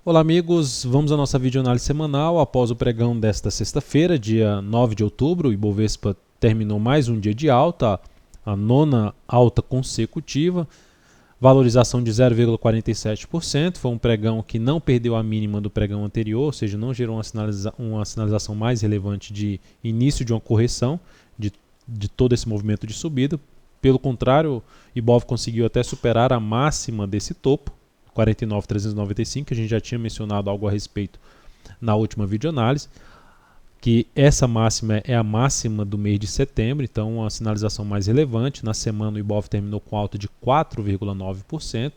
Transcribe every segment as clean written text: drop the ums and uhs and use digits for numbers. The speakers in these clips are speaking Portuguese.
Olá amigos, vamos à nossa videoanálise semanal após o pregão desta sexta-feira, dia 9 de outubro. O Ibovespa terminou mais um dia de alta, a nona alta consecutiva, valorização de 0,47%, foi um pregão que não perdeu a mínima do pregão anterior, ou seja, não gerou uma sinalização mais relevante de início de uma correção de todo esse movimento de subida. Pelo contrário, o Ibov conseguiu até superar a máxima desse topo, 49.395, que a gente já tinha mencionado algo a respeito na última videoanálise, que essa máxima é a máxima do mês de setembro, então uma sinalização mais relevante. Na semana o Ibov terminou com alta de 4,9%,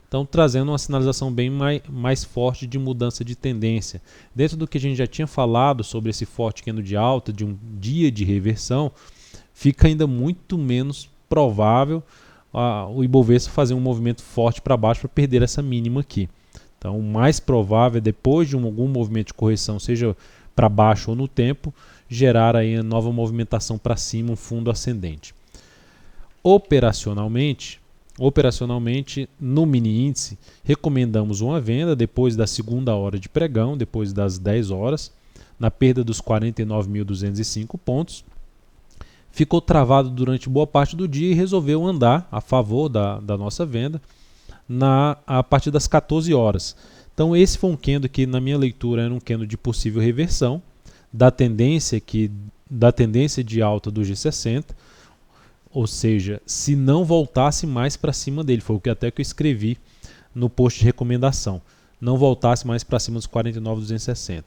então trazendo uma sinalização bem mais forte de mudança de tendência. Dentro do que a gente já tinha falado sobre esse forte candle de alta, de um dia de reversão, fica ainda muito menos provável o Ibovespa fazer um movimento forte para baixo para perder essa mínima aqui. Então, o mais provável é, depois de algum movimento de correção, seja para baixo ou no tempo, gerar aí a nova movimentação para cima, um fundo ascendente. Operacionalmente, no mini índice, recomendamos uma venda depois da segunda hora de pregão, depois das 10 horas, na perda dos 49.205 pontos. Ficou travado durante boa parte do dia e resolveu andar a favor da nossa venda a partir das 14 horas. Então esse foi um candle que, na minha leitura, era um candle de possível reversão da tendência de alta do G60, ou seja, se não voltasse mais para cima dele, foi o que até que eu escrevi no post de recomendação, não voltasse mais para cima dos 49.260.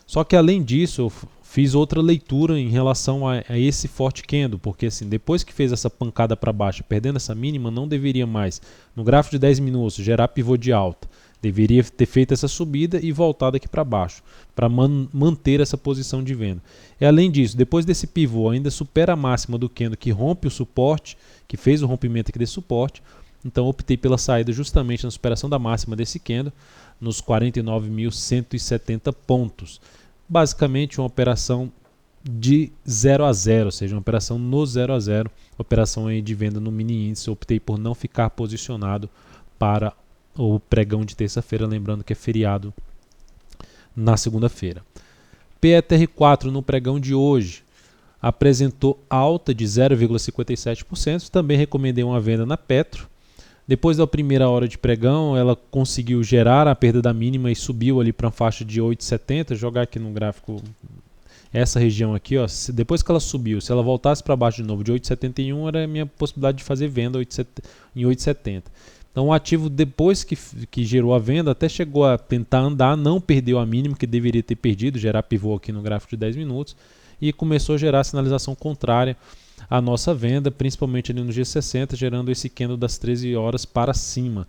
Só que além disso, eu fiz outra leitura em relação a esse forte candle, porque assim, depois que fez essa pancada para baixo, perdendo essa mínima, não deveria mais, no gráfico de 10 minutos, gerar pivô de alta. Deveria ter feito essa subida e voltado aqui para baixo, para manter essa posição de venda. E além disso, depois desse pivô, ainda supera a máxima do candle que rompe o suporte, que fez o rompimento aqui desse suporte. Então optei pela saída justamente na superação da máxima desse candle, nos 49.170 pontos. Basicamente uma operação de 0 a 0, ou seja, uma operação no 0 a 0, operação aí de venda no mini índice. Optei por não ficar posicionado para o pregão de terça-feira, lembrando que é feriado na segunda-feira. PETR4 no pregão de hoje apresentou alta de 0,57%, também recomendei uma venda na Petro. Depois da primeira hora de pregão, ela conseguiu gerar a perda da mínima e subiu ali para uma faixa de 8,70. Jogar aqui no gráfico essa região aqui, ó, depois que ela subiu, se ela voltasse para baixo de novo de 8,71, era a minha possibilidade de fazer venda em 8,70. Então o ativo, depois que gerou a venda, até chegou a tentar andar, não perdeu a mínima que deveria ter perdido, gerar pivô aqui no gráfico de 10 minutos, e começou a gerar sinalização contrária a nossa venda, principalmente ali no G60, gerando esse candle das 13 horas para cima.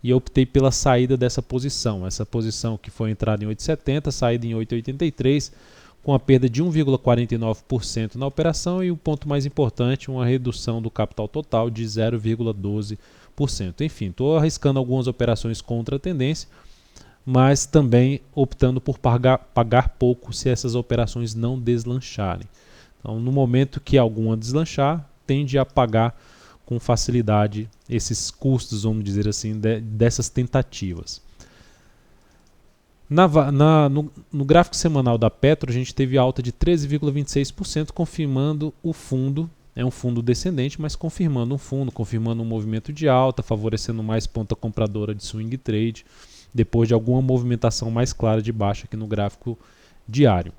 E eu optei pela saída dessa posição. Essa posição que foi entrada em 8,70, saída em 8,83, com a perda de 1,49% na operação e o ponto mais importante, uma redução do capital total de 0,12%. Enfim, estou arriscando algumas operações contra a tendência, mas também optando por pagar pouco se essas operações não deslancharem. Então, no momento que alguma deslanchar, tende a pagar com facilidade esses custos, vamos dizer assim, dessas tentativas. No gráfico semanal da Petro, a gente teve alta de 13,26%, confirmando o fundo. É um fundo descendente, mas confirmando um movimento de alta, favorecendo mais ponta compradora de swing trade, depois de alguma movimentação mais clara de baixa aqui no gráfico diário.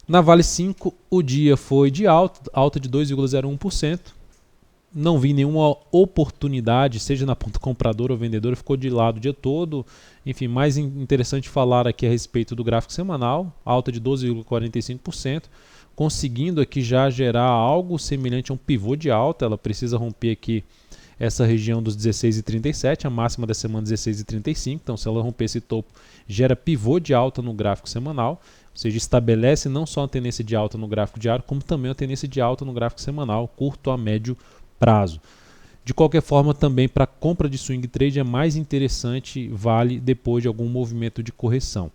Na Vale 5, o dia foi de alta de 2,01%. Não vi nenhuma oportunidade, seja na ponta compradora ou vendedora, ficou de lado o dia todo. Enfim, mais interessante falar aqui a respeito do gráfico semanal, alta de 12,45%, conseguindo aqui já gerar algo semelhante a um pivô de alta. Ela precisa romper aqui essa região dos 16,37, a máxima da semana 16,35. Então, se ela romper esse topo, gera pivô de alta no gráfico semanal. Ou seja, estabelece não só a tendência de alta no gráfico diário, como também a tendência de alta no gráfico semanal, curto a médio prazo. De qualquer forma, também para compra de swing trade é mais interessante, vale depois de algum movimento de correção.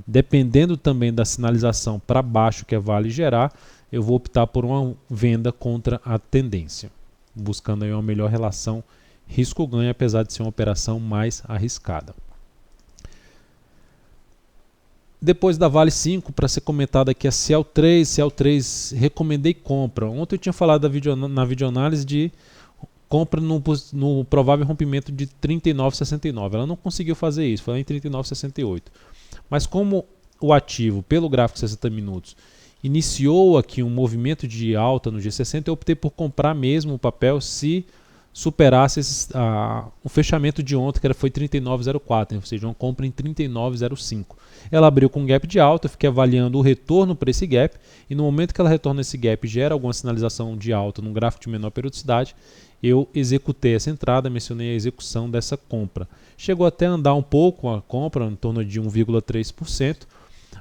Dependendo também da sinalização para baixo que a Vale gerar, eu vou optar por uma venda contra a tendência, buscando aí uma melhor relação risco-ganho, apesar de ser uma operação mais arriscada. Depois da Vale 5, para ser comentada aqui a Ciel 3. Ciel 3, recomendei compra. Ontem eu tinha falado na videoanálise de compra no provável rompimento de 39,69. Ela não conseguiu fazer isso, foi em 39,68. Mas como o ativo, pelo gráfico 60 minutos, iniciou aqui um movimento de alta no G60, eu optei por comprar mesmo o papel se superasse o fechamento de ontem, que foi 39,04, ou seja, uma compra em 39,05. Ela abriu com um gap de alta, eu fiquei avaliando o retorno para esse gap, e no momento que ela retorna esse gap, gera alguma sinalização de alta num gráfico de menor periodicidade, eu executei essa entrada, mencionei a execução dessa compra. Chegou até a andar um pouco a compra, em torno de 1,3%,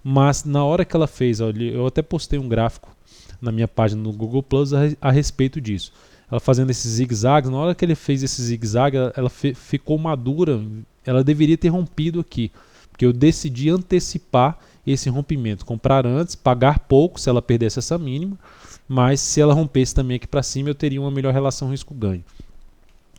mas na hora que ela fez, eu até postei um gráfico na minha página no Google Plus a respeito disso. Ela fazendo esses zigue-zagues, na hora que ele fez esse zigue-zague, ela ficou madura, ela deveria ter rompido aqui, porque eu decidi antecipar esse rompimento, comprar antes, pagar pouco se ela perdesse essa mínima, mas se ela rompesse também aqui para cima, eu teria uma melhor relação risco-ganho.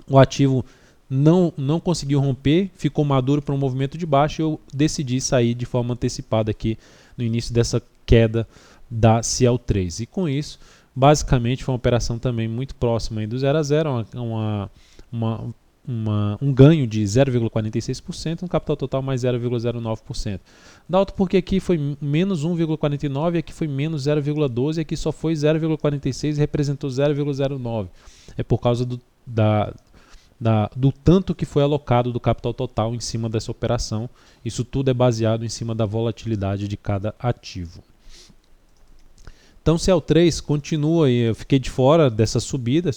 O ativo não conseguiu romper, ficou maduro para um movimento de baixo, e eu decidi sair de forma antecipada aqui no início dessa queda da Ciel 3. E com isso, basicamente foi uma operação também muito próxima aí do 0 a 0, um ganho de 0,46%, um capital total mais 0,09%. Dalton, porque aqui foi menos 1,49, aqui foi menos 0,12, aqui só foi 0,46 e representou 0,09. É por causa do tanto que foi alocado do capital total em cima dessa operação. Isso tudo é baseado em cima da volatilidade de cada ativo. Então, Ciel 3 continua, eu fiquei de fora dessa subida,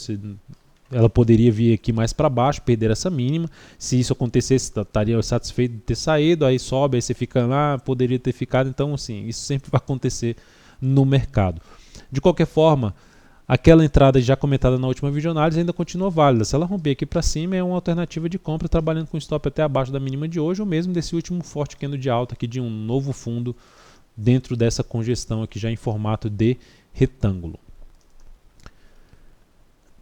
ela poderia vir aqui mais para baixo, perder essa mínima. Se isso acontecesse, estaria satisfeito de ter saído, aí sobe, aí você fica lá, poderia ter ficado. Então, assim, isso sempre vai acontecer no mercado. De qualquer forma, aquela entrada já comentada na última videoanálise ainda continua válida. Se ela romper aqui para cima, é uma alternativa de compra, trabalhando com stop até abaixo da mínima de hoje, ou mesmo desse último forte candle de alta aqui de um novo fundo dentro dessa congestão aqui já em formato de retângulo.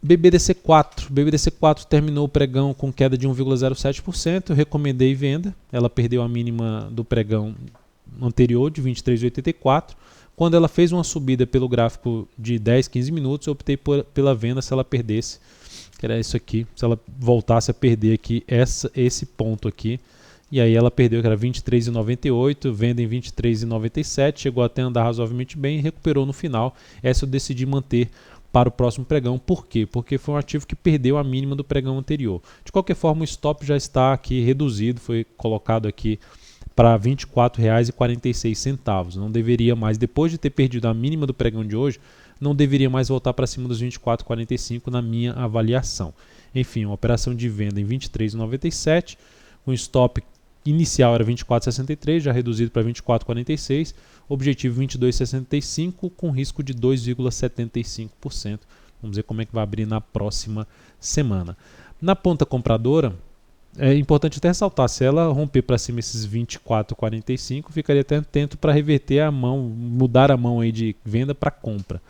BBDC4. BBDC4 terminou o pregão com queda de 1,07%. Eu recomendei venda. Ela perdeu a mínima do pregão anterior de 23,84. Quando ela fez uma subida pelo gráfico de 10, 15 minutos, eu optei pela venda se ela perdesse. Que era isso aqui. Se ela voltasse a perder aqui esse ponto aqui. E aí ela perdeu, que era 23,98, venda em 23,97, chegou até a andar razoavelmente bem e recuperou no final. Essa eu decidi manter para o próximo pregão. Por quê? Porque foi um ativo que perdeu a mínima do pregão anterior. De qualquer forma, o stop já está aqui reduzido, foi colocado aqui para R$ 24,46. Não deveria mais, depois de ter perdido a mínima do pregão de hoje, não deveria mais voltar para cima dos R$ 24,45 na minha avaliação. Enfim, uma operação de venda em 23,97, com stop inicial era 24,63, já reduzido para 24,46, objetivo 22,65 com risco de 2,75%. Vamos ver como é que vai abrir na próxima semana. Na ponta compradora, é importante até ressaltar, se ela romper para cima esses 24,45, ficaria até atento para reverter a mão, mudar a mão aí de venda para compra.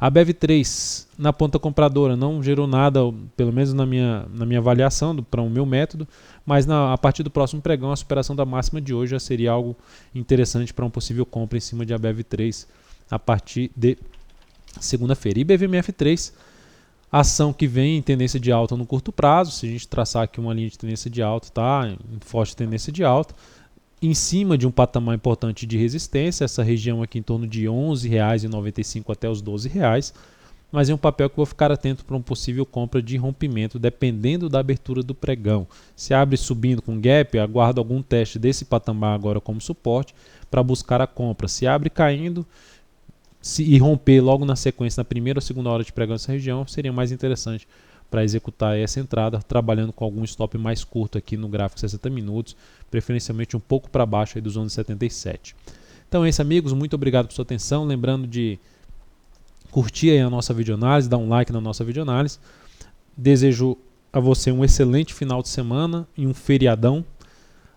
A BEV3 na ponta compradora não gerou nada, pelo menos na minha avaliação para o meu método, mas a partir do próximo pregão a superação da máxima de hoje já seria algo interessante para uma possível compra em cima de a BEV3 a partir de segunda-feira. E BVMF3, ação que vem em tendência de alta no curto prazo, se a gente traçar aqui uma linha de tendência de alta, tá em forte tendência de alta, em cima de um patamar importante de resistência, essa região aqui em torno de R$ 11,95 até os R$ 12,00, mas é um papel que eu vou ficar atento para uma possível compra de rompimento, dependendo da abertura do pregão. Se abre subindo com gap, aguardo algum teste desse patamar agora como suporte para buscar a compra. Se abre caindo e romper logo na sequência, na primeira ou segunda hora de pregão nessa região, seria mais interessante para executar essa entrada, trabalhando com algum stop mais curto aqui no gráfico 60 minutos, preferencialmente um pouco para baixo aí dos 11,77. Então é isso, amigos, muito obrigado por sua atenção, lembrando de curtir aí a nossa videoanálise, dar um like na nossa videoanálise. Desejo a você um excelente final de semana e um feriadão,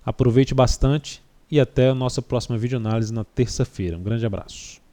aproveite bastante e até a nossa próxima videoanálise na terça-feira. Um grande abraço.